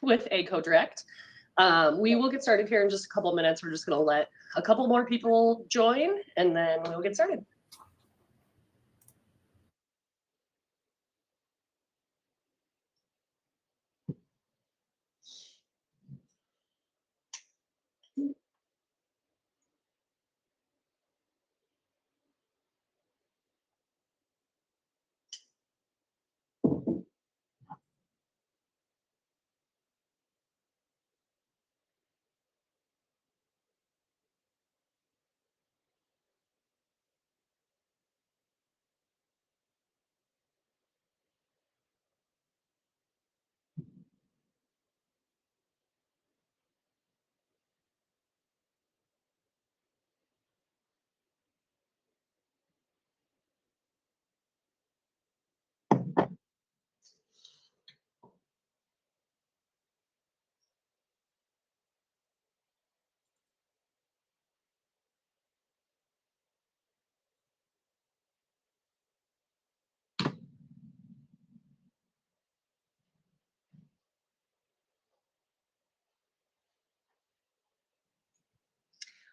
with AGCO Direct. We will get started here in just a couple of minutes. We're just going to let a couple more people join, and then we'll get started.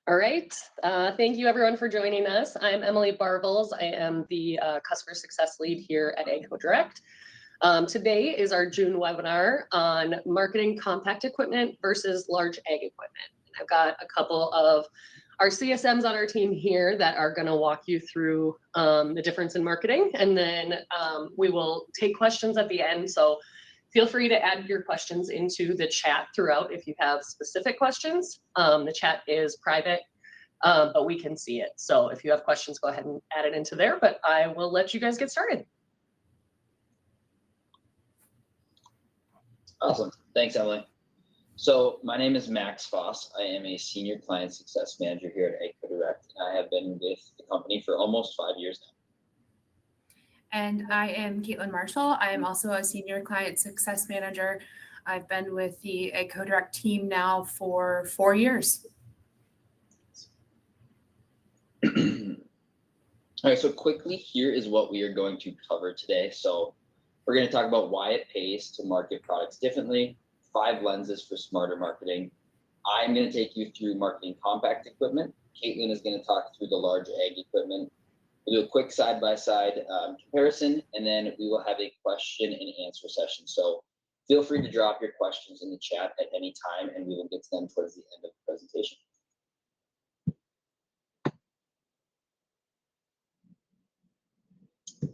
All right. Thank you, everyone, for joining us. I'm Emily Barvels. I am the Customer Success Lead here at AGCO Direct. Today is our June webinar on marketing compact equipment versus large ag equipment. I've got a couple of our CSMs on our team here that are going to walk you through the difference in marketing, and then we will take questions at the end. So feel free to add your questions into the chat throughout if you have specific questions. The chat is private, but we can see it. So if you have questions, go ahead and add it into there, but I will let you guys get started. Awesome. Thanks, Emily. So my name is Max Foss. I am a Senior Client Success Manager here at AGCO Direct. I have been with the company for almost 5 years now. And I am Caitlin Marshall. I am also a Senior Client Success Manager. I've been with the AGCO Direct team now for 4 years. All right, so quickly, here is what we are going to cover today. So we're going to talk about why it pays to market products differently, 5 lenses for smarter marketing. I'm going to take you through marketing compact equipment. Caitlin is going to talk through the large ag equipment. We'll do a quick side-by-side comparison, and then we will have a question and answer session. So feel free to drop your questions in the chat at any time, and we will get to them towards the end of the presentation.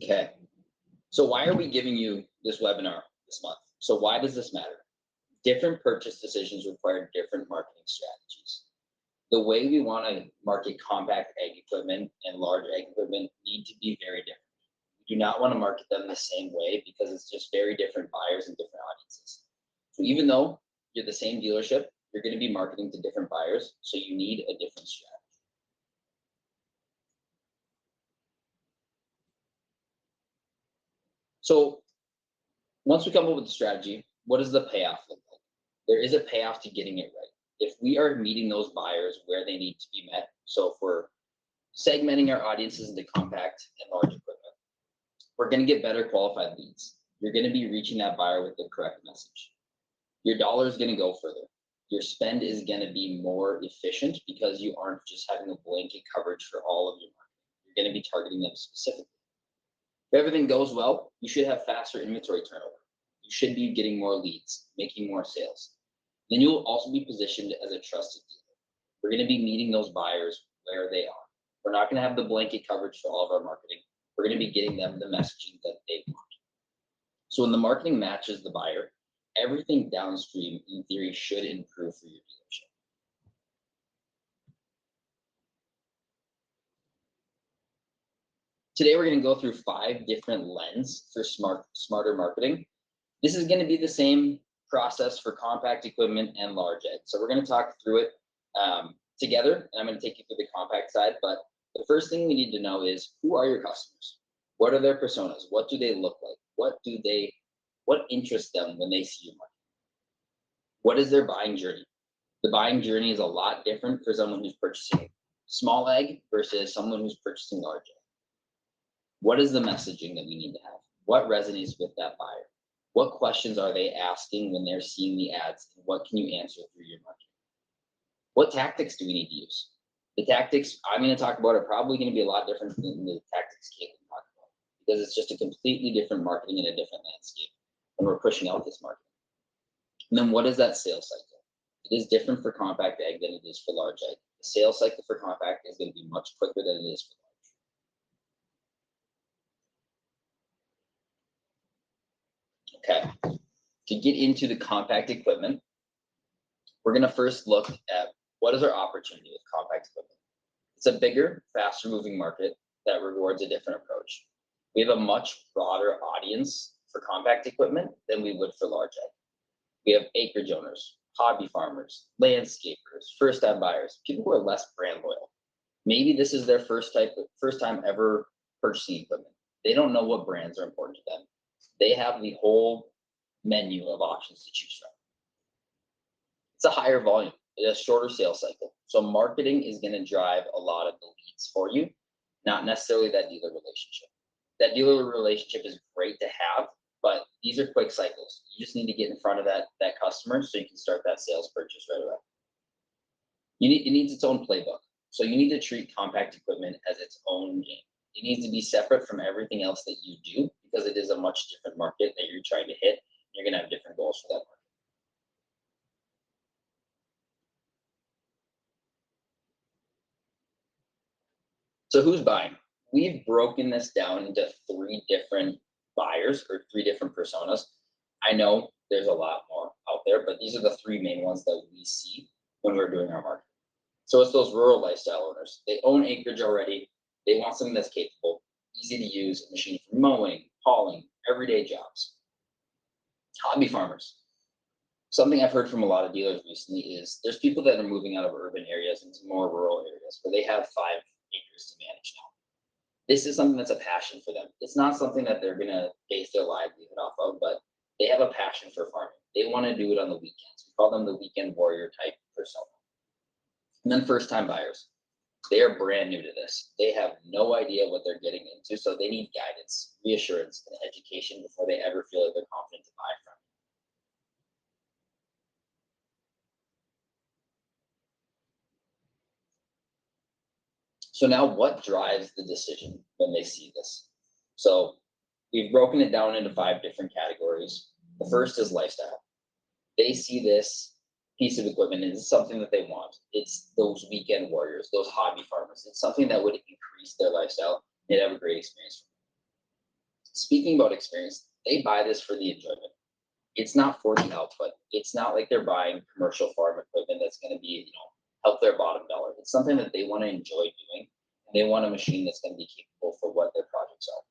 Okay, so why are we giving you this webinar this month? So why does this matter? Different purchase decisions require different marketing strategies. The way we want to market compact ag equipment and large ag equipment need to be very different. We do not want to market them the same way because it's just very different buyers and different audiences. So even though you're the same dealership, you're going to be marketing to different buyers, so you need a different strategy. So once we come up with the strategy, what does the payoff look like? There is a payoff to getting it right. If we are meeting those buyers where they need to be met, so if we're segmenting our audiences into compact and large equipment, we're going to get better qualified leads. You're going to be reaching that buyer with the correct message. Your dollar is going to go further. Your spend is going to be more efficient because you aren't just having a blanket coverage for all of your marketing. You're going to be targeting them specifically. If everything goes well, you should have faster inventory turnover. You should be getting more leads, making more sales. Then you'll also be positioned as a trusted dealer. We're going to be meeting those buyers where they are. We're not going to have the blanket coverage for all of our marketing. We're going to be getting them the messaging that they want. So when the marketing matches the buyer, everything downstream, in theory, should improve for your dealership. Today, we're going to go through 5 different lenses for smarter marketing. This is going to be the same process for compact equipment and large ag. So we're going to talk through it together, and I'm going to take you through the compact side. But the first thing we need to know is, who are your customers? What are their personas? What do they look like? What interests them when they see your market? What is their buying journey? The buying journey is a lot different for someone who's purchasing small ag versus someone who's purchasing large ag. What is the messaging that we need to have? What resonates with that buyer? What questions are they asking when they're seeing the ads? And what can you answer through your marketing? What tactics do we need to use? The tactics I'm going to talk about are probably going to be a lot different than the tactics Caitlin talked about, because it's just a completely different marketing in a different landscape when we're pushing out this marketing. And then what is that sales cycle? It is different for compact ag than it is for large ag. The sales cycle for compact is going to be much quicker than it is for large. Okay, to get into the compact equipment, we're going to first look at what is our opportunity with compact equipment. It's a bigger, faster moving market that rewards a different approach. We have a much broader audience for compact equipment than we would for large ag. We have acreage owners, hobby farmers, landscapers, first-time buyers, people who are less brand loyal. Maybe this is their first time ever purchasing equipment. They don't know what brands are important to them. They have the whole menu of options to choose from. It's a higher volume, it's a shorter sales cycle. So marketing is going to drive a lot of the leads for you, not necessarily that dealer relationship. That dealer relationship is great to have, but these are quick cycles. You just need to get in front of that customer so you can start that sales purchase right away. It needs its own playbook. So you need to treat compact equipment as its own game. It needs to be separate from everything else that you do, because it is a much different market that you're trying to hit. You're going to have different goals for that market. So who's buying? We've broken this down into 3 different buyers or 3 different personas. I know there's a lot more out there, but these are the 3 main ones that we see when we're doing our marketing. So it's those rural lifestyle owners. They own acreage already. They want something that's capable, easy to use, a machine for mowing, hauling, everyday jobs. Hobby farmers. Something I've heard from a lot of dealers recently is there's people that are moving out of urban areas into more rural areas where they have 5 acres to manage now. This is something that's a passion for them. It's not something that they're going to base their livelihood off of, but they have a passion for farming. They want to do it on the weekends. We call them the weekend warrior type persona. And then first-time buyers. They are brand new to this. They have no idea what they're getting into, so they need guidance, reassurance, and education before they ever feel like they're confident to buy from you. So now what drives the decision when they see this? So we've broken it down into 5 different categories. The first is lifestyle. They see this piece of equipment and it's something that they want. It's those weekend warriors, those hobby farmers. It's something that would increase their lifestyle. They'd have a great experience. Speaking about experience, they buy this for the enjoyment. It's not for the output. It's not like they're buying commercial farm equipment that's going to be, help their bottom dollar. It's something that they want to enjoy doing, and they want a machine that's going to be capable for what their projects are.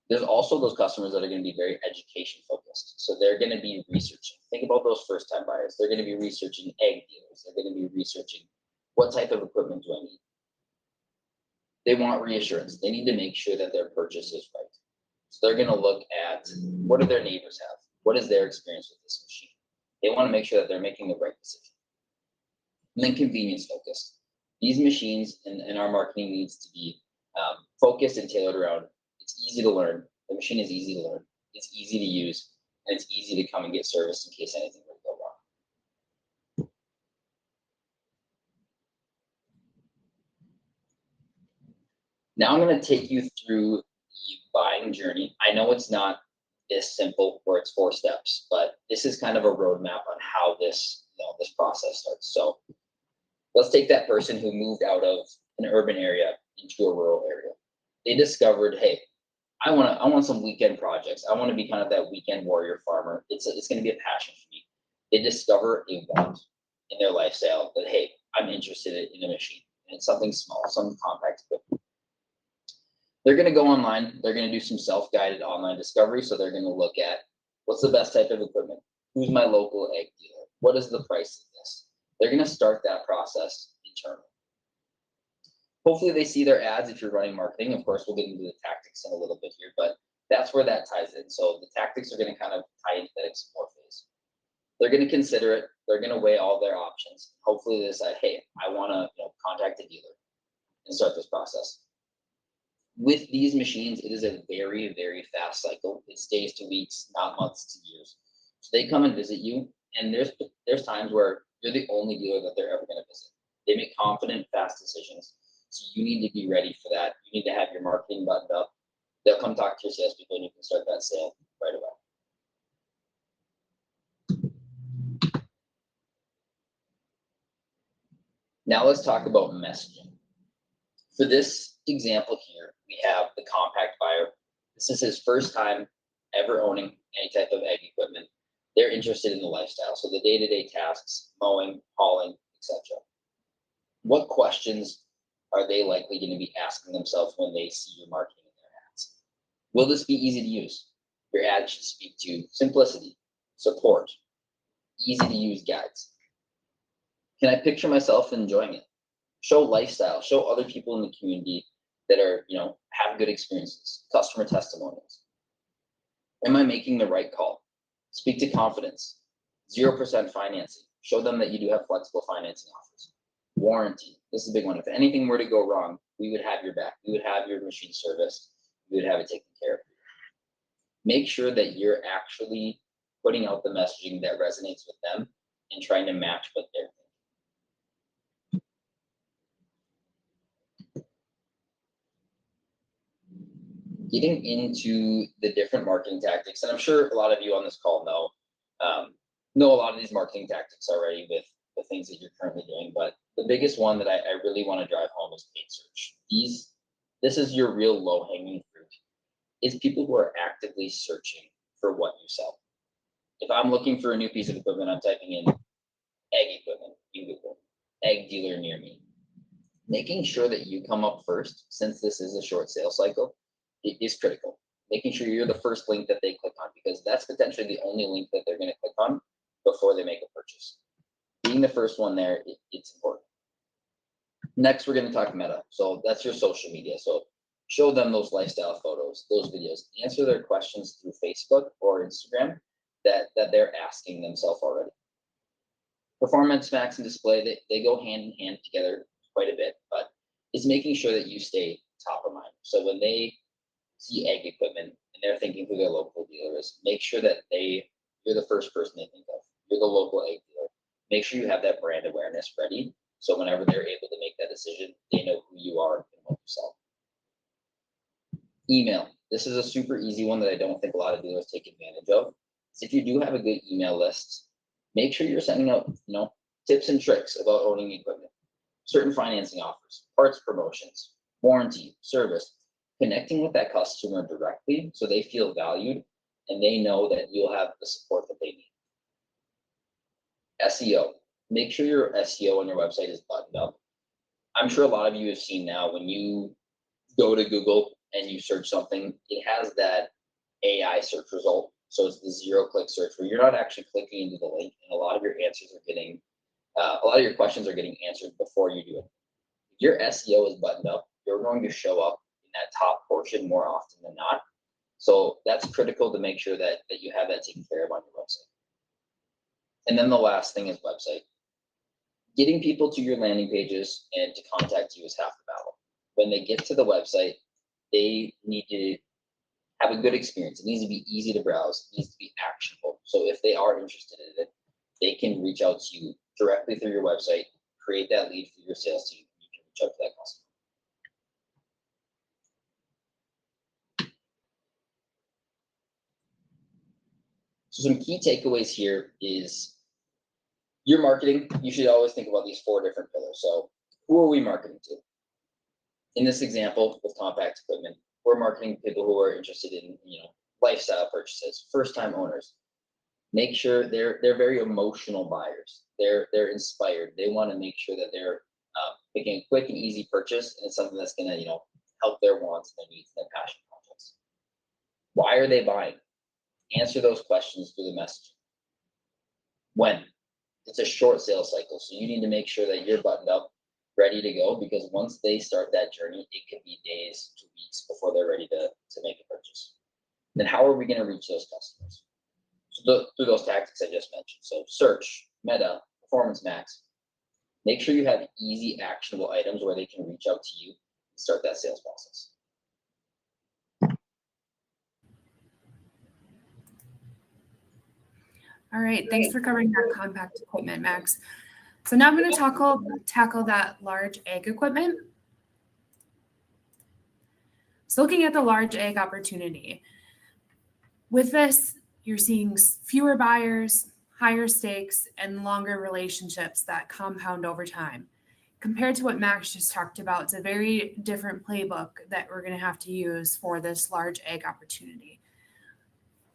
There's also those customers that are going to be very education focused. So they're going to be researching. Think about those first time buyers. They're going to be researching ag dealers. They're going to be researching what type of equipment do I need. They want reassurance. They need to make sure that their purchase is right. So they're going to look at what do their neighbors have? What is their experience with this machine? They want to make sure that they're making the right decision. And then convenience focused. These machines and our marketing needs to be focused and tailored around. It's easy to learn. The machine is easy to learn. It's easy to use, and it's easy to come and get serviced in case anything were to go wrong. Now I'm going to take you through the buying journey. I know it's not this simple where it's 4 steps, but this is kind of a roadmap on how this process starts. So let's take that person who moved out of an urban area into a rural area. They discovered, hey, I want some weekend projects. I want to be kind of that weekend warrior farmer. It's going to be a passion for me. They discover a want in their lifestyle that, hey, I'm interested in a machine. And it's something small, some compact equipment. They're going to go online. They're going to do some self-guided online discovery. So they're going to look at what's the best type of equipment? Who's my local ag dealer? What is the price of this? They're going to start that process internally. Hopefully they see their ads if you're running marketing. Of course, we'll get into the tactics in a little bit here, but that's where that ties in. So the tactics are going to kind of tie into that explore phase. They're going to consider it. They're going to weigh all their options. Hopefully they decide, hey, I want to contact a dealer and start this process. With these machines, it is a very, very fast cycle. It stays to weeks, not months to years. So they come and visit you, and there's times where you're the only dealer that they're ever going to visit. They make confident, fast decisions. So you need to be ready for that. You need to have your marketing buttoned up. They'll come talk to your salespeople, and you can start that sale right away. Now let's talk about messaging. For this example here, we have the compact buyer. This is his first time ever owning any type of ag equipment. They're interested in the lifestyle, so the day-to-day tasks, mowing, hauling, etc. What questions are they likely going to be asking themselves when they see your marketing in their ads? Will this be easy to use? Your ad should speak to simplicity, support, easy to use guides. Can I picture myself enjoying it? Show lifestyle, show other people in the community that are, have good experiences, customer testimonials. Am I making the right call? Speak to confidence, 0% financing. Show them that you do have flexible financing offers. Warranty, this is a big one. If anything were to go wrong, we would have your back. We would have your machine serviced. We would have it taken care of. Make sure that you're actually putting out the messaging that resonates with them and trying to match what they're thinking. Getting into the different marketing tactics, and I'm sure a lot of you on this call know a lot of these marketing tactics already with the things that you're currently doing, but the biggest one that I really want to drive home is paid search. This is your real low-hanging fruit. It's people who are actively searching for what you sell. If I'm looking for a new piece of equipment, I'm typing in ag equipment in Google, ag dealer near me. Making sure that you come up first, since this is a short sales cycle, it is critical. Making sure you're the first link that they click on, because that's potentially the only link that they're going to click on before they make a purchase. Being the first one there, it's important. Next, we're going to talk meta. So that's your social media. So show them those lifestyle photos, those videos, answer their questions through Facebook or Instagram that they're asking themselves already. Performance, max, and display, they go hand in hand together quite a bit, but it's making sure that you stay top of mind. So when they see ag equipment and they're thinking who their local dealer is, make sure that you're the first person they think of. You're the local ag dealer. Make sure you have that brand awareness ready, so whenever they're able to make that decision, they know who you are and what you sell. Email. This is a super easy one that I don't think a lot of dealers take advantage of. So if you do have a good email list, make sure you're sending out, tips and tricks about owning equipment, certain financing offers, parts promotions, warranty, service, connecting with that customer directly so they feel valued and they know that you'll have the support that they need. SEO. Make sure your SEO on your website is buttoned up. I'm sure a lot of you have seen now when you go to Google and you search something, it has that AI search result. So it's the 0-click search where you're not actually clicking into the link, and a lot of your answers are getting, a lot of your questions are getting answered before you do it. If your SEO is buttoned up, you're going to show up in that top portion more often than not. So that's critical to make sure that you have that taken care of on your website. And then the last thing is website. Getting people to your landing pages and to contact you is half the battle. When they get to the website, they need to have a good experience. It needs to be easy to browse. It needs to be actionable. So if they are interested in it, they can reach out to you directly through your website, create that lead for your sales team, and you can reach out to that customer. So some key takeaways here is your marketing. You should always think about these 4 different pillars. So who are we marketing to? In this example with compact equipment, we're marketing people who are interested in, lifestyle purchases, first-time owners. Make sure they're very emotional buyers. They're inspired. They want to make sure that they're making a quick and easy purchase, and it's something that's going to, help their wants, their needs, and their passion projects. Why are they buying? Answer those questions through the messaging. When? It's a short sales cycle, so you need to make sure that you're buttoned up, ready to go, because once they start that journey, it could be days to weeks before they're ready to make a purchase. Then how are we going to reach those customers? So through those tactics I just mentioned. So search, meta, performance max. Make sure you have easy, actionable items where they can reach out to you and start that sales process. All right, thanks for covering that compact equipment, Max. So now I'm going to tackle that large ag equipment. So looking at the large ag opportunity, with this, you're seeing fewer buyers, higher stakes, and longer relationships that compound over time. Compared to what Max just talked about, it's a very different playbook that we're going to have to use for this large ag opportunity.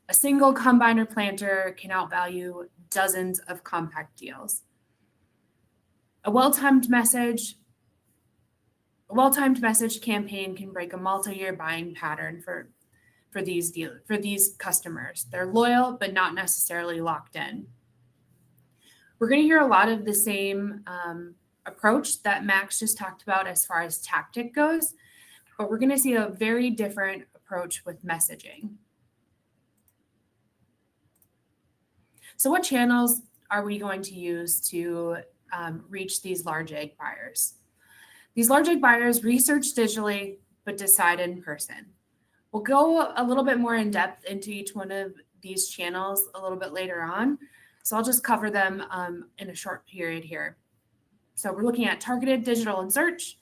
A single combine or planter can outvalue dozens of compact deals. A well-timed message campaign can break a multi-year buying pattern for these customers. They're loyal, but not necessarily locked in. We're going to hear a lot of the same approach that Max just talked about as far as tactic goes, but we're going to see a very different approach with messaging. So what channels are we going to use to reach these large ag buyers? These large ag buyers research digitally, but decide in person. We'll go a little bit more in depth into each one of these channels a little bit later on. So I'll just cover them in a short period here. So we're looking at targeted digital and search,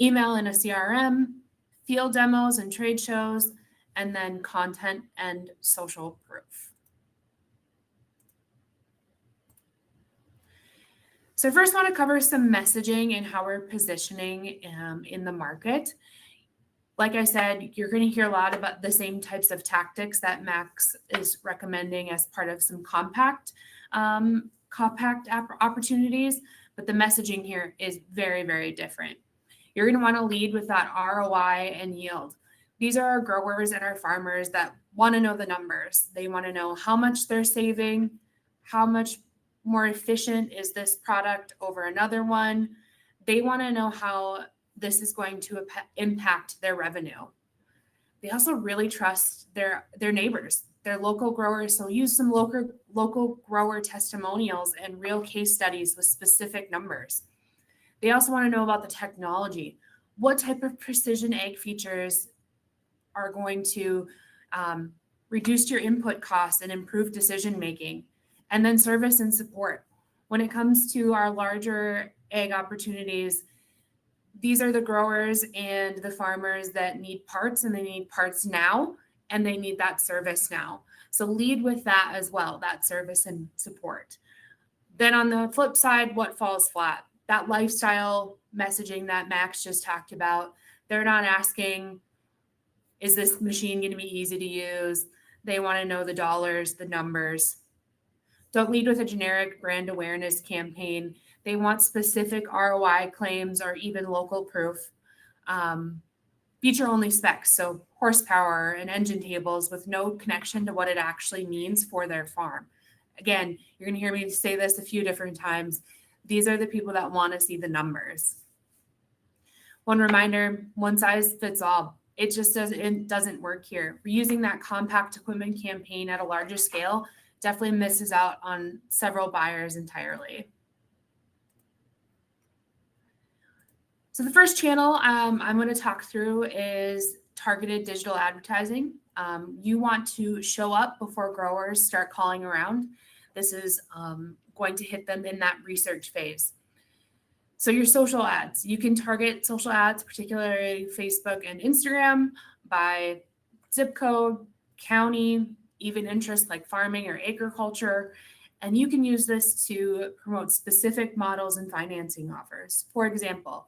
email and a CRM, field demos and trade shows, and then content and social proof. So first I want to cover some messaging and how we're positioning in the market. Like I said, you're going to hear a lot about the same types of tactics that Max is recommending as part of some compact opportunities, but the messaging here is very, very different. You're going to want to lead with that ROI and yield. These are our growers and our farmers that want to know the numbers. They want to know how much they're saving, how much more efficient is this product over another one. They want to know how this is going to impact their revenue. They also really trust their neighbors, their local growers. So use some local grower testimonials and real case studies with specific numbers. They also want to know about the technology. What type of precision ag features are going to reduce your input costs and improve decision making? And then service and support. When it comes to our larger ag opportunities, these are the growers and the farmers that need parts, and they need parts now, and they need that service now. So lead with that as well, that service and support. Then on the flip side, what falls flat? That lifestyle messaging that Max just talked about. They're not asking, is this machine going to be easy to use? They want to know the dollars, the numbers. Don't lead with a generic brand awareness campaign. They want specific ROI claims or even local proof. Feature-only specs, so horsepower and engine tables with no connection to what it actually means for their farm. Again, you're going to hear me say this a few different times. These are the people that want to see the numbers. One reminder, one size fits all. It just doesn't work here. We're using that compact equipment campaign at a larger scale definitely misses out on several buyers entirely. So the first channel I'm going to talk through is targeted digital advertising. You want to show up before growers start calling around. This is going to hit them in that research phase. So your social ads, you can target social ads, particularly Facebook and Instagram, by zip code, county, even interests like farming or agriculture. And you can use this to promote specific models and financing offers. For example,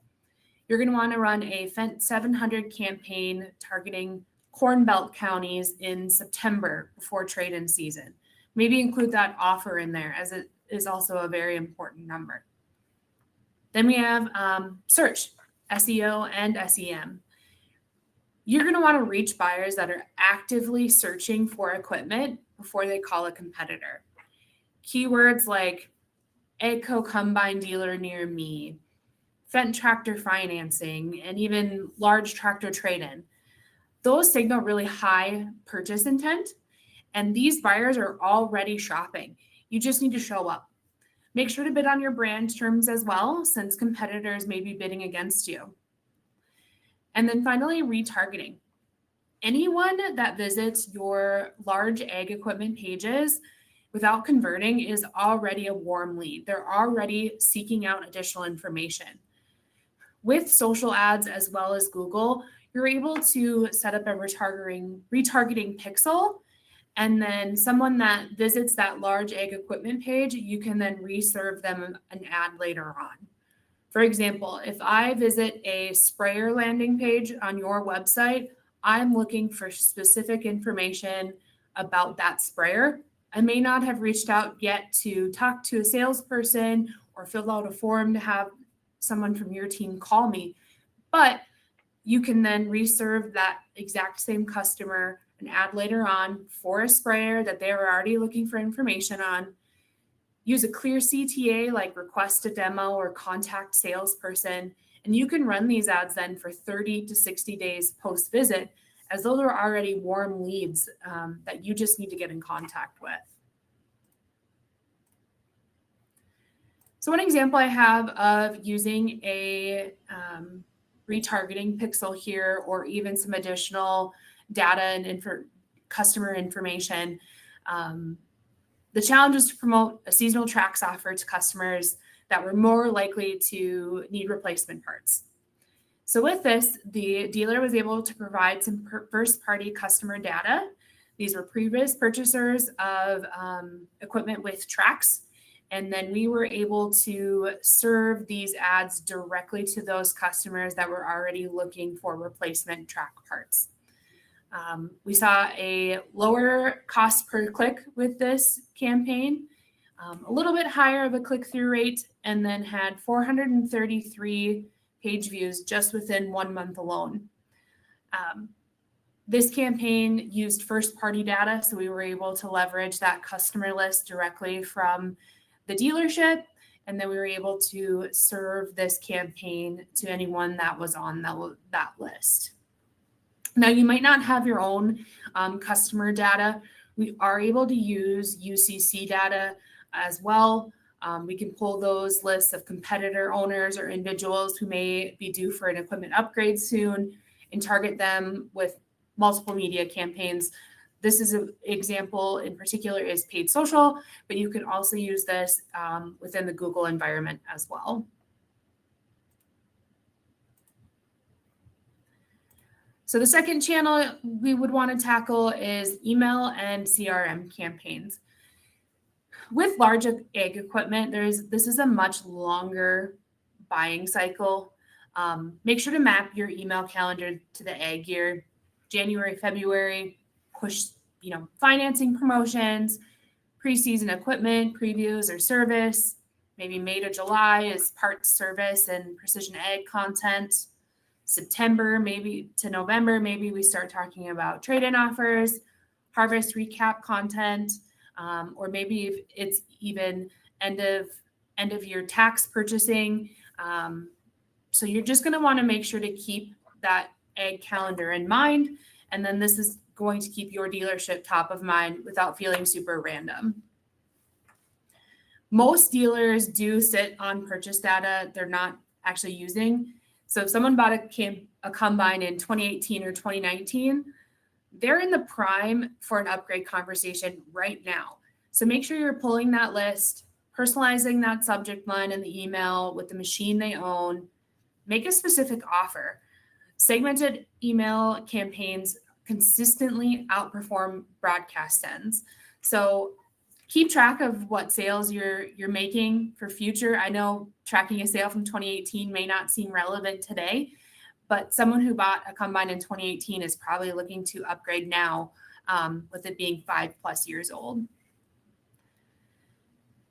you're going to want to run a Fendt 700 campaign targeting Corn Belt counties in September before trade-in season. Maybe include that offer in there, as it is also a very important number. Then we have search, SEO and SEM. You're going to want to reach buyers that are actively searching for equipment before they call a competitor. Keywords like AGCO combine dealer near me, Fendt tractor financing, and even large tractor trade-in. Those signal really high purchase intent, and these buyers are already shopping. You just need to show up. Make sure to bid on your brand terms as well, since competitors may be bidding against you. And then finally, retargeting. Anyone that visits your large ag equipment pages without converting is already a warm lead. They're already seeking out additional information. With social ads as well as Google, you're able to set up a retargeting pixel, and then someone that visits that large ag equipment page, you can then reserve them an ad later on. For example, if I visit a sprayer landing page on your website, I'm looking for specific information about that sprayer. I may not have reached out yet to talk to a salesperson or filled out a form to have someone from your team call me, but you can then reserve that exact same customer an ad later on for a sprayer that they were already looking for information on. Use a clear CTA like request a demo or contact salesperson, and you can run these ads then for 30 to 60 days post visit, as those are already warm leads that you just need to get in contact with. So one example I have of using a retargeting pixel here, or even some additional data and customer information. The challenge is to promote a seasonal tracks offer to customers that were more likely to need replacement parts. So with this, the dealer was able to provide some first-party customer data. These were previous purchasers of equipment with tracks, and then we were able to serve these ads directly to those customers that were already looking for replacement track parts. We saw a lower cost per click with this campaign, a little bit higher of a click-through rate, and then had 433 page views just within 1 month alone. This campaign used first-party data, so we were able to leverage that customer list directly from the dealership, and then we were able to serve this campaign to anyone that was on that list. Now, you might not have your own customer data. We are able to use UCC data as well. We can pull those lists of competitor owners or individuals who may be due for an equipment upgrade soon and target them with multiple media campaigns. This is an example in particular is paid social, but you can also use this within the Google environment as well. So the second channel we would want to tackle is email and CRM campaigns. With large ag equipment, this is a much longer buying cycle. Make sure to map your email calendar to the ag year. January, February, push financing promotions, preseason equipment previews or service. Maybe May to July is parts, service, and precision ag content. September, maybe to November, maybe we start talking about trade-in offers, harvest recap content, or maybe it's even end of year tax purchasing. So you're just going to want to make sure to keep that ag calendar in mind, and then this is going to keep your dealership top of mind without feeling super random. Most dealers do sit on purchase data they're not actually using. So if someone bought a combine in 2018 or 2019, they're in the prime for an upgrade conversation right now. So make sure you're pulling that list, personalizing that subject line in the email with the machine they own. Make a specific offer. Segmented email campaigns consistently outperform broadcast sends. So keep track of what sales you're making for future. I know tracking a sale from 2018 may not seem relevant today, but someone who bought a combine in 2018 is probably looking to upgrade now, with it being 5+ years old.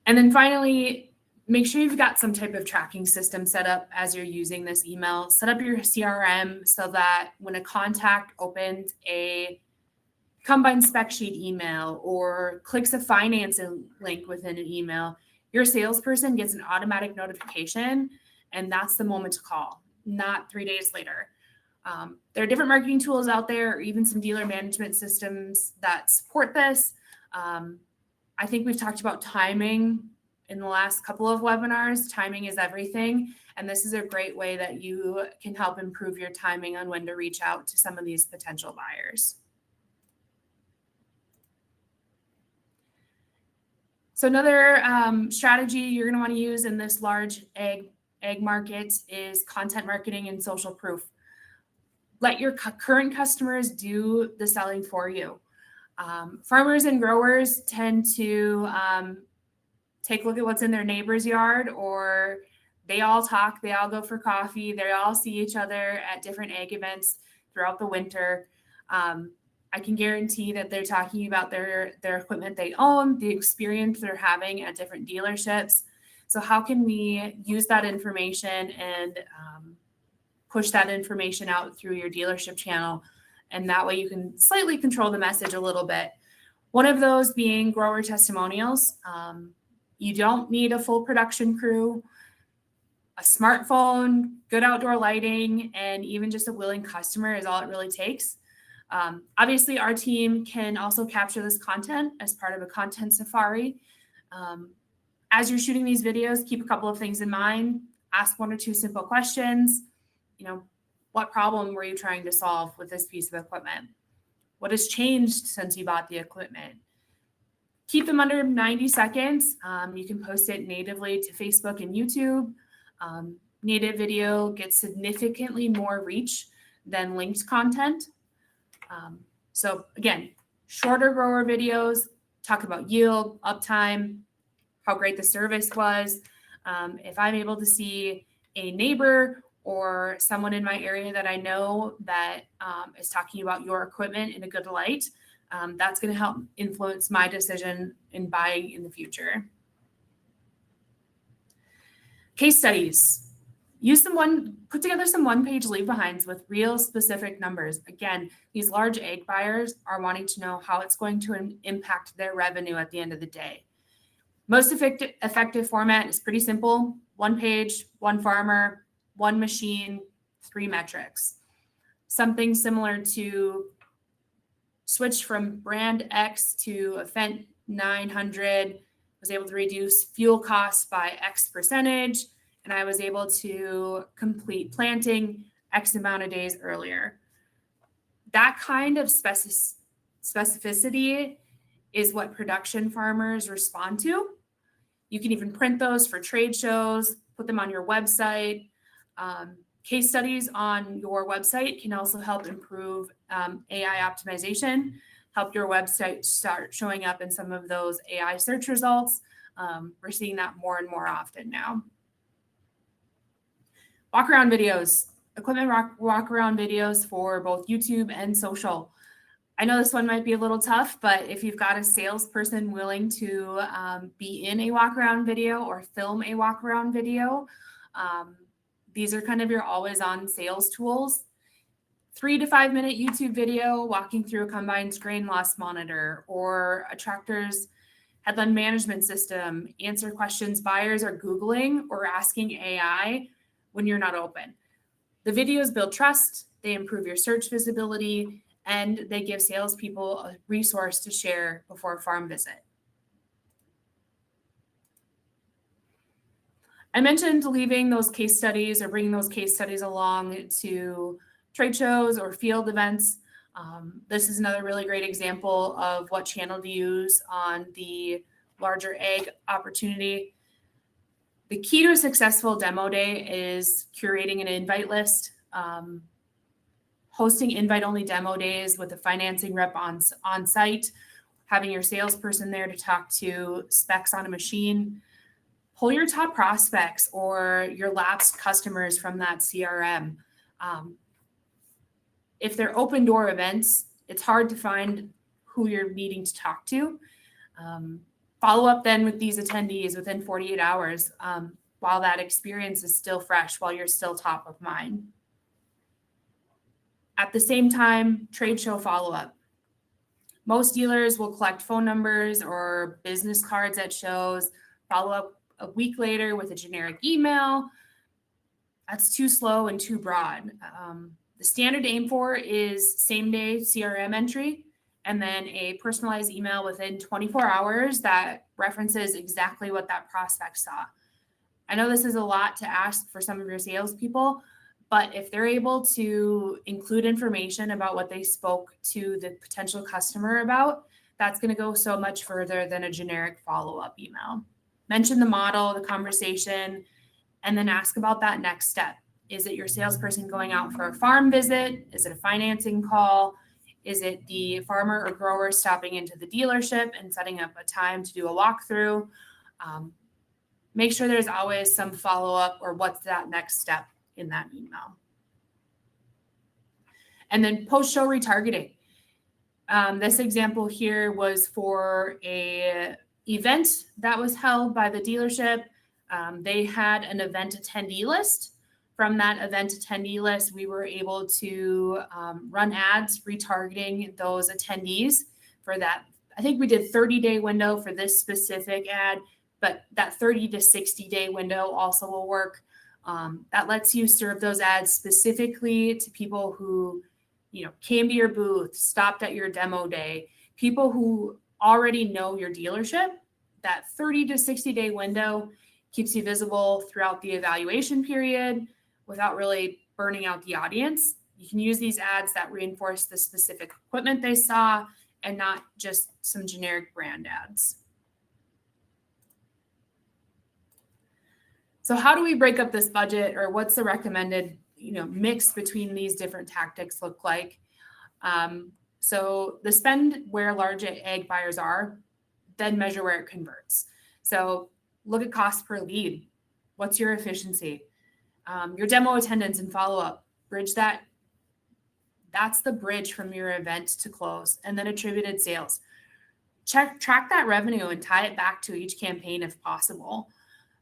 And then finally, make sure you've got some type of tracking system set up as you're using this email. Set up your CRM so that when a contact opens a combine spec sheet email or clicks a financing link within an email, your salesperson gets an automatic notification, and that's the moment to call, not 3 days later. There are different marketing tools out there, or even some dealer management systems that support this. I think we've talked about timing in the last couple of webinars. Timing is everything, and this is a great way that you can help improve your timing on when to reach out to some of these potential buyers. So another strategy you're going to want to use in this large egg market is content marketing and social proof. Let your current customers do the selling for you. Farmers and growers tend to take a look at what's in their neighbor's yard, or they all talk, they all go for coffee, they all see each other at different egg events throughout the winter. I can guarantee that they're talking about their equipment they own, the experience they're having at different dealerships. So how can we use that information and push that information out through your dealership channel? And that way you can slightly control the message a little bit. One of those being grower testimonials. You don't need a full production crew. A smartphone, good outdoor lighting, and even just a willing customer is all it really takes. Obviously, our team can also capture this content as part of a content safari. As you're shooting these videos, keep a couple of things in mind. Ask 1 or 2 simple questions. What problem were you trying to solve with this piece of equipment? What has changed since you bought the equipment? Keep them under 90 seconds. You can post it natively to Facebook and YouTube. Native video gets significantly more reach than linked content. So again, shorter grower videos, talk about yield, uptime, how great the service was. If I'm able to see a neighbor or someone in my area that I know that is talking about your equipment in a good light, that's going to help influence my decision in buying in the future. Case studies. Put together some one-page leave-behinds with real specific numbers. Again, these large egg buyers are wanting to know how it's going to impact their revenue at the end of the day. Most effective format is pretty simple. 1 page, 1 farmer, 1 machine, 3 metrics. Something similar to switch from brand X to a Fendt 900, was able to reduce fuel costs by X percentage, and I was able to complete planting X amount of days earlier. That kind of specificity is what production farmers respond to. You can even print those for trade shows, put them on your website. Case studies on your website can also help improve AI optimization, help your website start showing up in some of those AI search results. We're seeing that more and more often now. Walk around videos, equipment walk around videos for both YouTube and social. I know this one might be a little tough, but if you've got a salesperson willing to be in a walk around video or film a walk around video, these are kind of your always on sales tools. 3 to 5 minute YouTube video walking through a combine's grain loss monitor or a tractor's headland management system. Answer questions buyers are Googling or asking AI when you're not open. The videos build trust, they improve your search visibility, and they give salespeople a resource to share before a farm visit. I mentioned leaving those case studies or bringing those case studies along to trade shows or field events. This is another really great example of what channel to use on the larger egg opportunity. The key to a successful demo day is curating an invite list, hosting invite-only demo days with a financing rep on site, having your salesperson there to talk to specs on a machine. Pull your top prospects or your lapsed customers from that CRM. If they're open door events, it's hard to find who you're needing to talk to. Follow up then with these attendees within 48 hours while that experience is still fresh, while you're still top of mind. At the same time, trade show follow-up. Most dealers will collect phone numbers or business cards at shows, follow up a week later with a generic email. That's too slow and too broad. The standard to aim for is same-day CRM entry, and then a personalized email within 24 hours that references exactly what that prospect saw. I know this is a lot to ask for some of your salespeople, but if they're able to include information about what they spoke to the potential customer about, that's going to go so much further than a generic follow-up email. Mention the model, the conversation, and then ask about that next step. Is it your salesperson going out for a farm visit? Is it a financing call? Is it the farmer or grower stopping into the dealership and setting up a time to do a walkthrough? Make sure there's always some follow-up or what's that next step in that email. And then post-show retargeting. This example here was for a event that was held by the dealership. They had an event attendee list. From that event attendee list, we were able to run ads retargeting those attendees for that. I think we did 30-day window for this specific ad, but that 30 to 60-day window also will work. That lets you serve those ads specifically to people who, came to your booth, stopped at your demo day, people who already know your dealership. That 30 to 60-day window keeps you visible throughout the evaluation period without really burning out the audience. You can use these ads that reinforce the specific equipment they saw and not just some generic brand ads. So how do we break up this budget, or what's the recommended mix between these different tactics look like? So the spend where large ag buyers are, then measure where it converts. So look at cost per lead. What's your efficiency? Your demo attendance and follow-up, bridge that. That's the bridge from your event to close. And then attributed sales. Track that revenue and tie it back to each campaign if possible.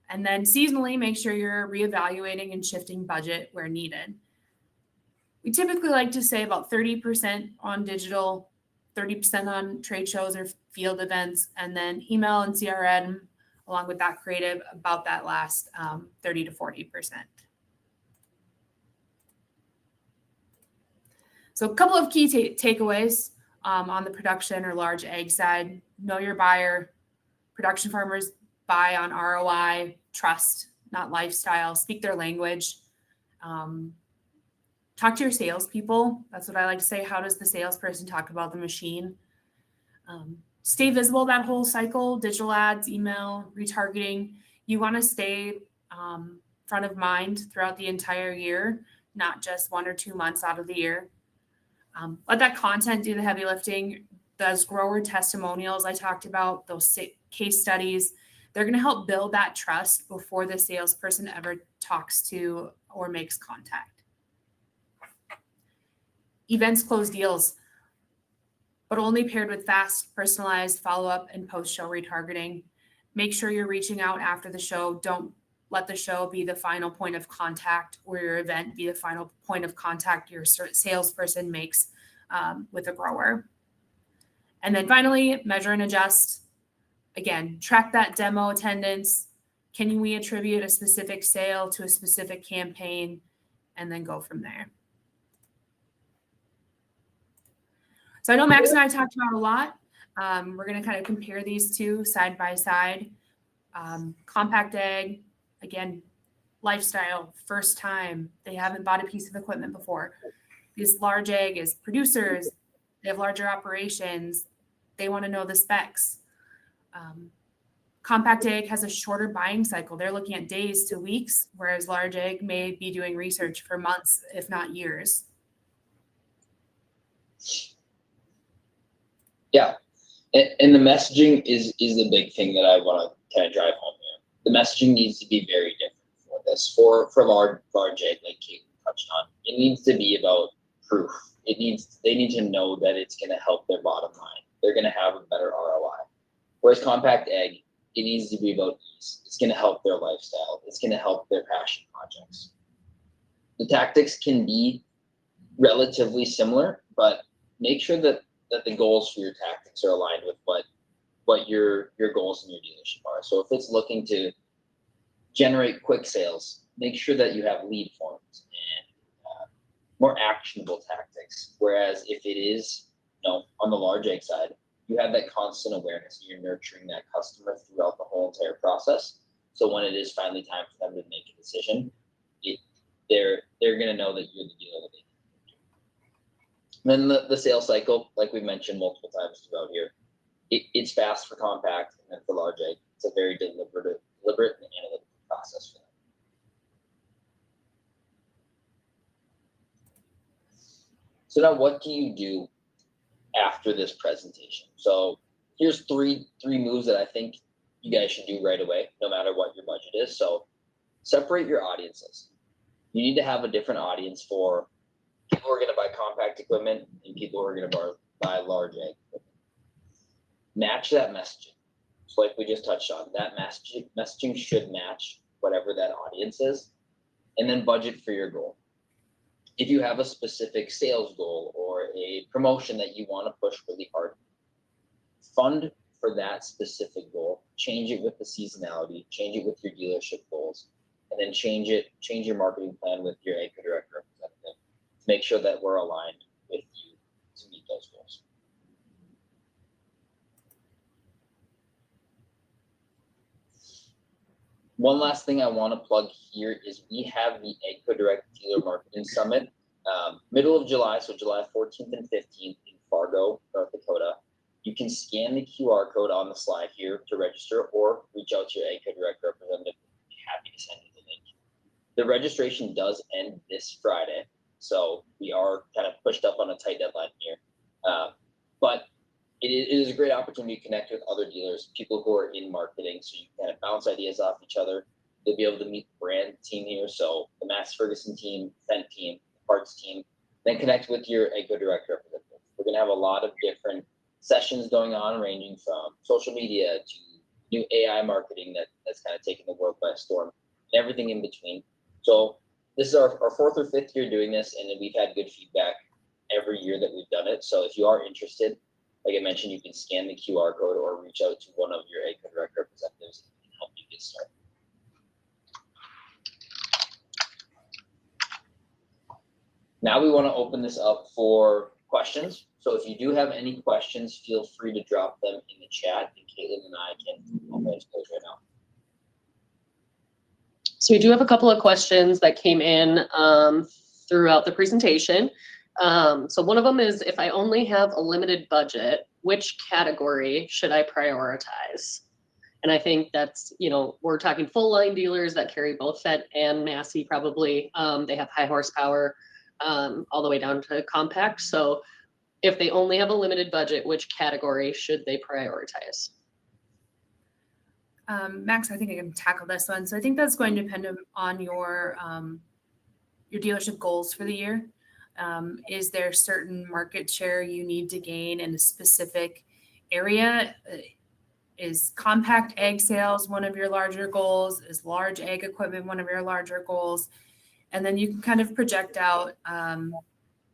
And then seasonally, make sure you're reevaluating and shifting budget where needed. We typically like to say about 30% on digital, 30% on trade shows or field events, and then email and CRM, along with that creative, about that last 30 to 40%. So a couple of key takeaways on the production or large ag side. Know your buyer. Production farmers buy on ROI, trust, not lifestyle. Speak their language. Talk to your salespeople. That's what I like to say. How does the salesperson talk about the machine? Stay visible that whole cycle, digital ads, email, retargeting. You want to stay front of mind throughout the entire year, not just 1 or 2 months out of the year. Let that content do the heavy lifting. Those grower testimonials I talked about, those case studies, they're going to help build that trust before the salesperson ever talks to or makes contact. Events close deals, but only paired with fast, personalized follow-up and post-show retargeting. Make sure you're reaching out after the show. Don't let the show be the final point of contact, or your event be the final point of contact your salesperson makes with a grower. And then finally, measure and adjust. Again, track that demo attendance. Can we attribute a specific sale to a specific campaign, and then go from there? So I know Max and I talked about a lot. We're going to kind of compare these two side by side. Compact ag, again, lifestyle, first time. They haven't bought a piece of equipment before. This large ag is producers. They have larger operations. They want to know the specs. Compact ag has a shorter buying cycle. They're looking at days to weeks, whereas large ag may be doing research for months, if not years. Yeah. And the messaging is the big thing that I want to kind of drive home here. The messaging needs to be very different for this. For large ag, like Kate touched on, it needs to be about proof. They need to know that it's going to help their bottom line. They're going to have a better ROI. Whereas compact ag, it needs to be about ease. It's going to help their lifestyle. It's going to help their passion projects. The tactics can be relatively similar, but make sure that the goals for your tactics are aligned with what your goals in your dealership are. So if it's looking to generate quick sales, make sure that you have lead forms and more actionable tactics. Whereas if it is, on the large ag side, you have that constant awareness and you're nurturing that customer throughout the whole entire process. So when it is finally time for them to make a decision, they're going to know that you're the dealer that they need. Then the sales cycle, like we mentioned multiple times throughout here, It's fast for compact, and then for large egg, it's a very deliberate and analytical process for them. So now what do you do after this presentation? So here's three moves that I think you guys should do right away, no matter what your budget is. So separate your audiences. You need to have a different audience for people who are going to buy compact equipment and people who are going to buy large egg equipment. Match that messaging. So like we just touched on, that messaging should match whatever that audience is, and then budget for your goal. If you have a specific sales goal or a promotion that you want to push really hard, fund for that specific goal, change it with the seasonality, change it with your dealership goals, and then change your marketing plan with your AGCO direct representative to make sure that we're aligned with you to meet those goals. One last thing I want to plug here is we have the AGCO Direct Dealer Marketing Summit, middle of July, so July 14th and 15th in Fargo, North Dakota. You can scan the QR code on the slide here to register, or reach out to your AGCO Direct representative. We'd be happy to send you the link. The registration does end this Friday, so we are kind of pushed up on a tight deadline here. But it is a great opportunity to connect with other dealers, people who are in marketing, so you can kind of bounce ideas off each other. You'll be able to meet the brand team here, so the Massey Ferguson team, Fendt team, parts team, then connect with your AGCO Direct representative. We're going to have a lot of different sessions going on, ranging from social media to new AI marketing that's kind of taken the world by storm, and everything in between. So this is our fourth or fifth year doing this, and we've had good feedback every year that we've done it. So if you are interested, like I mentioned, you can scan the QR code or reach out to one of your AGCO Direct representatives and help you get started. Now we want to open this up for questions. So if you do have any questions, feel free to drop them in the chat, and Caitlin and I can open those right now. So we do have a couple of questions that came in throughout the presentation. So one of them is, if I only have a limited budget, which category should I prioritize? And I think that's, we're talking full line dealers that carry both Fendt and Massey probably. They have high horsepower all the way down to compact. So if they only have a limited budget, which category should they prioritize? Max, I think I can tackle this one. So I think that's going to depend on your dealership goals for the year. Is there certain market share you need to gain in a specific area? Is compact egg sales one of your larger goals? Is large egg equipment one of your larger goals? And then you can kind of project out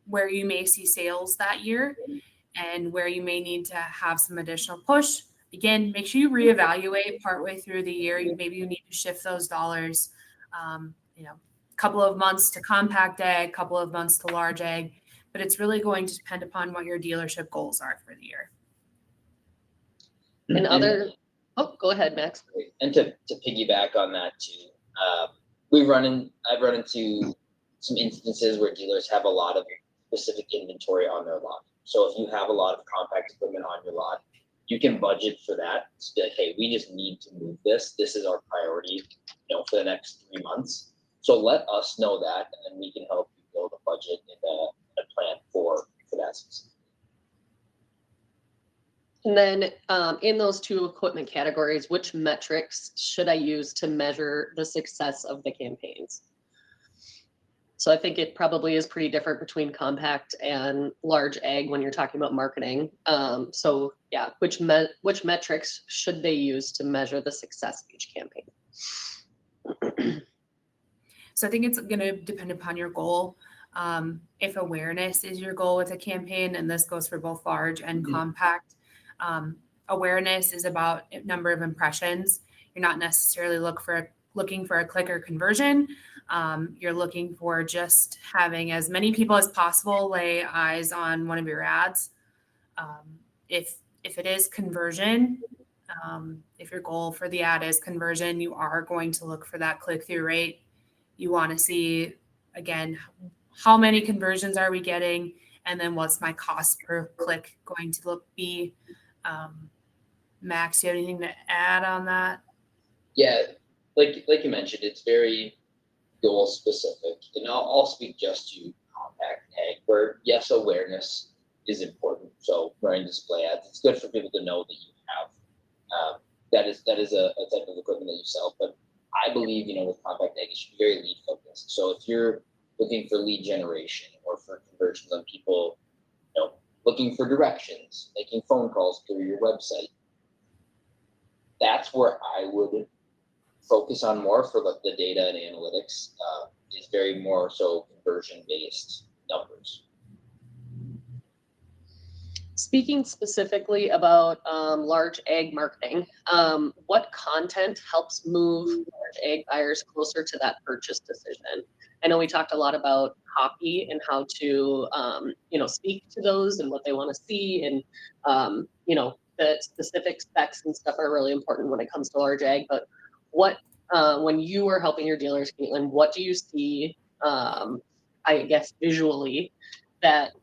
where you may see sales that year and where you may need to have some additional push. Again, make sure you reevaluate partway through the year. Maybe you need to shift those dollars, couple of months to compact egg, couple of months to large egg, but it's really going to depend upon what your dealership goals are for the year. Go ahead, Max. And to piggyback on that too, I've run into some instances where dealers have a lot of specific inventory on their lot. So if you have a lot of compact equipment on your lot, you can budget for that. Just be like, hey, we just need to move this. This is our priority, for the next 3 months. So let us know that, and then we can help you build a budget and a plan for that specific. And then in those two equipment categories, which metrics should I use to measure the success of the campaigns? So I think it probably is pretty different between compact and large egg when you're talking about marketing. So yeah, which metrics should they use to measure the success of each campaign? So I think it's going to depend upon your goal. If awareness is your goal with a campaign, and this goes for both large and compact, awareness is about number of impressions. You're not necessarily looking for a click or conversion. You're looking for just having as many people as possible lay eyes on one of your ads. If it is conversion, if your goal for the ad is conversion, you are going to look for that click-through rate. You want to see, again, how many conversions are we getting? And then what's my cost per click going to be? Max, do you have anything to add on that? Yeah, like you mentioned, it's very goal specific, and I'll speak just to compact ag, where yes, awareness is important. So running display ads, it's good for people to know that you have that is a type of equipment that you sell. But I believe, with compact ag, it should be very lead focused. So if you're looking for lead generation or for conversions on people, looking for directions, making phone calls through your website, that's where I would focus on more for the data and analytics. Is very more so conversion based numbers. Speaking specifically about large ag marketing, what content helps move large ag buyers closer to that purchase decision? I know we talked a lot about copy and how to, speak to those and what they want to see, and the specific specs and stuff are really important when it comes to large ag. But what, when you are helping your dealers, Caitlin, what do you see? I guess visually that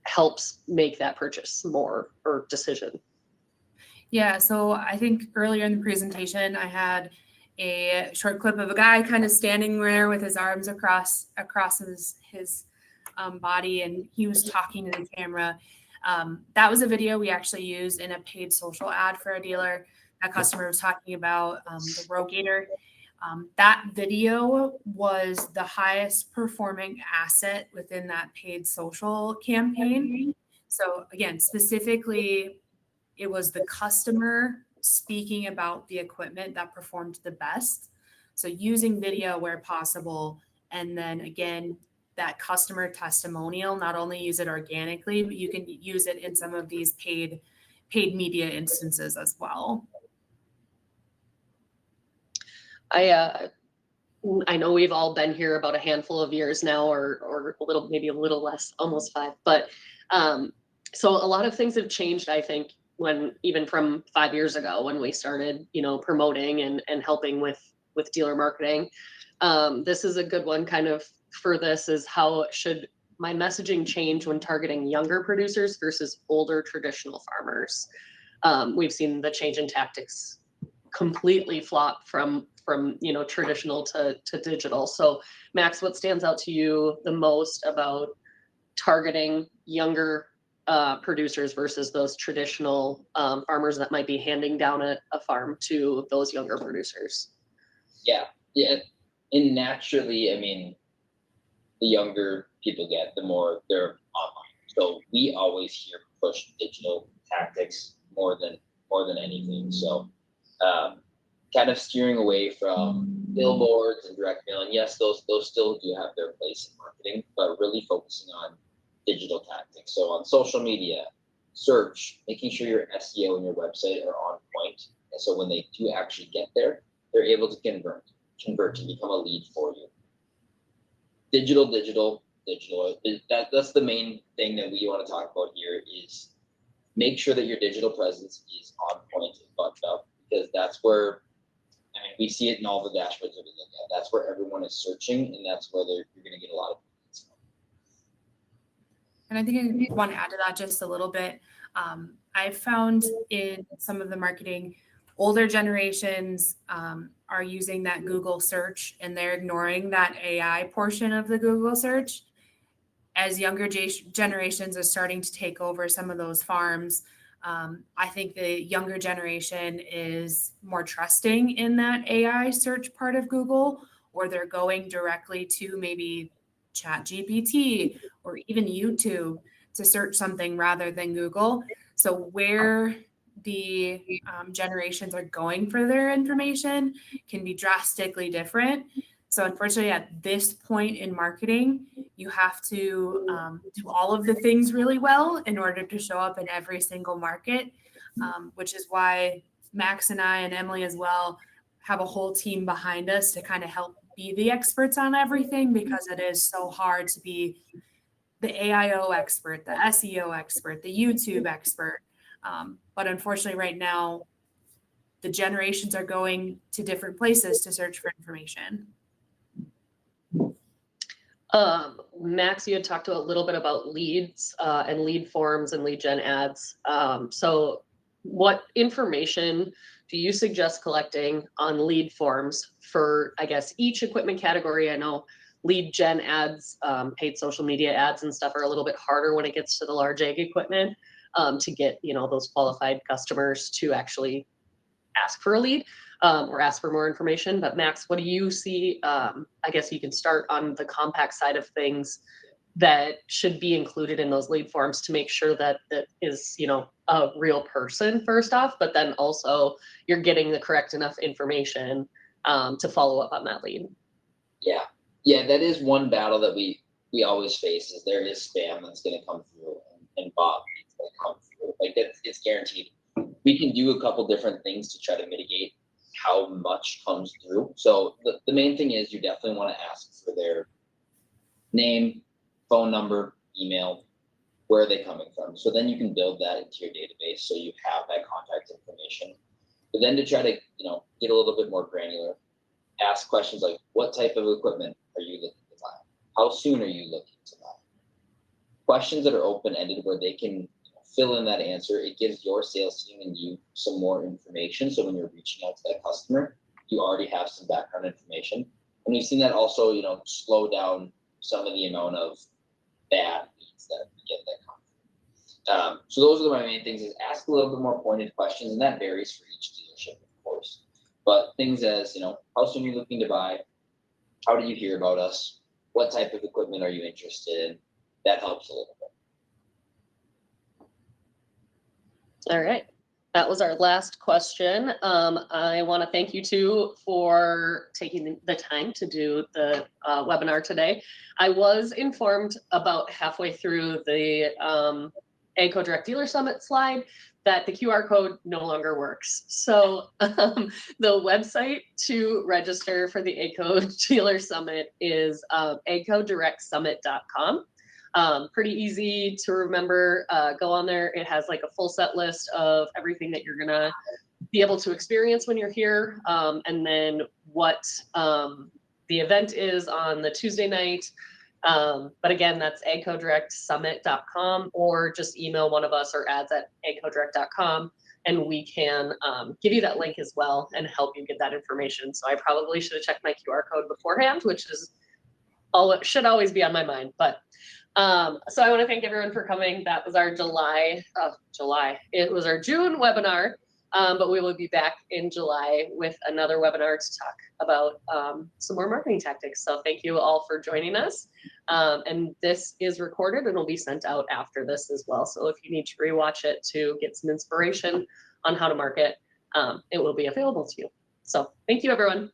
helps make that purchase more or decision. Yeah, so I think earlier in the presentation, I had a short clip of a guy kind of standing there with his arms across his body, and he was talking to the camera. That was a video we actually used in a paid social ad for a dealer. That customer was talking about the Rogator. That video was the highest performing asset within that paid social campaign. So again, specifically, it was the customer speaking about the equipment that performed the best. So using video where possible. And then again, that customer testimonial, not only use it organically, but you can use it in some of these paid media instances as well. I know we've all been here about a handful of years now, or maybe a little less, almost 5. But so a lot of things have changed, I think, even from 5 years ago when we started, promoting and helping with dealer marketing. This is a good one kind of for this, is how should my messaging change when targeting younger producers versus older traditional farmers? We've seen the change in tactics completely flop from traditional to digital. So Max, what stands out to you the most about targeting younger producers versus those traditional farmers that might be handing down a farm to those younger producers? Yeah, and naturally, I mean, the younger people get, the more they're online. So we always hear push digital tactics more than anything. So kind of steering away from billboards and direct mail. And yes, those still do have their place in marketing, but really focusing on digital tactics. So on social media, search, making sure your SEO and your website are on point. And so when they do actually get there, they're able to convert and become a lead for you. Digital. That's the main thing that we want to talk about here, is make sure that your digital presence is on point and buttoned up, because that's where, we see it in all the dashboards that we look at. That's where everyone is searching, and that's where you're going to get a lot of leads. And I think I want to add to that just a little bit. I've found in some of the marketing, older generations are using that Google search, and they're ignoring that AI portion of the Google search. As younger generations are starting to take over some of those farms, I think the younger generation is more trusting in that AI search part of Google, or they're going directly to maybe ChatGPT or even YouTube to search something rather than Google. So where the generations are going for their information can be drastically different. So unfortunately, at this point in marketing, you have to do all of the things really well in order to show up in every single market, which is why Max and I and Emily as well have a whole team behind us to kind of help be the experts on everything, because it is so hard to be the AIO expert, the SEO expert, the YouTube expert. But unfortunately, right now, the generations are going to different places to search for information. Max, you had talked a little bit about leads and lead forms and lead gen ads. So what information do you suggest collecting on lead forms for, I guess, each equipment category? I know lead gen ads, paid social media ads and stuff are a little bit harder when it gets to the large ag equipment, to get, those qualified customers to actually ask for a lead, or ask for more information. But Max, what do you see? I guess you can start on the compact side of things that should be included in those lead forms to make sure that that is, a real person first off, but then also you're getting the correct enough information to follow up on that lead. Yeah, that is one battle that we always face, is there is spam that's going to come through, and bot leads that come through. Like it's guaranteed. We can do a couple different things to try to mitigate how much comes through. So the main thing is you definitely want to ask for their name, phone number, email, where are they coming from? So then you can build that into your database so you have that contact information. But then to try to, get a little bit more granular, ask questions like, what type of equipment are you looking to buy? How soon are you looking to buy? Questions that are open-ended where they can fill in that answer. It gives your sales team and you some more information. So when you're reaching out to that customer, you already have some background information. And we've seen that also, slow down some of the amount of bad leads that we get that come. So those are my main things, is ask a little bit more pointed questions, and that varies for each dealership, of course. But things as, how soon are you looking to buy? How do you hear about us? What type of equipment are you interested in? That helps a little bit. All right. That was our last question. I want to thank you two for taking the time to do the webinar today. I was informed about halfway through the AGCO Direct Dealer Summit slide that the QR code no longer works. So the website to register for the AGCO Dealer Summit is agcodirectsummit.com. Pretty easy to remember. Go on there. It has like a full set list of everything that you're gonna be able to experience when you're here, and then what the event is on the Tuesday night. But again, that's agcodirectsummit.com, or just email one of us or ads@agcodirect.com, and we can give you that link as well and help you get that information. So I probably should have checked my QR code beforehand, which is should always be on my mind. But so I want to thank everyone for coming. That was our it was our June webinar, but we will be back in July with another webinar to talk about some more marketing tactics. So thank you all for joining us. And this is recorded and will be sent out after this as well. So if you need to rewatch it to get some inspiration on how to market, it will be available to you. So thank you, everyone.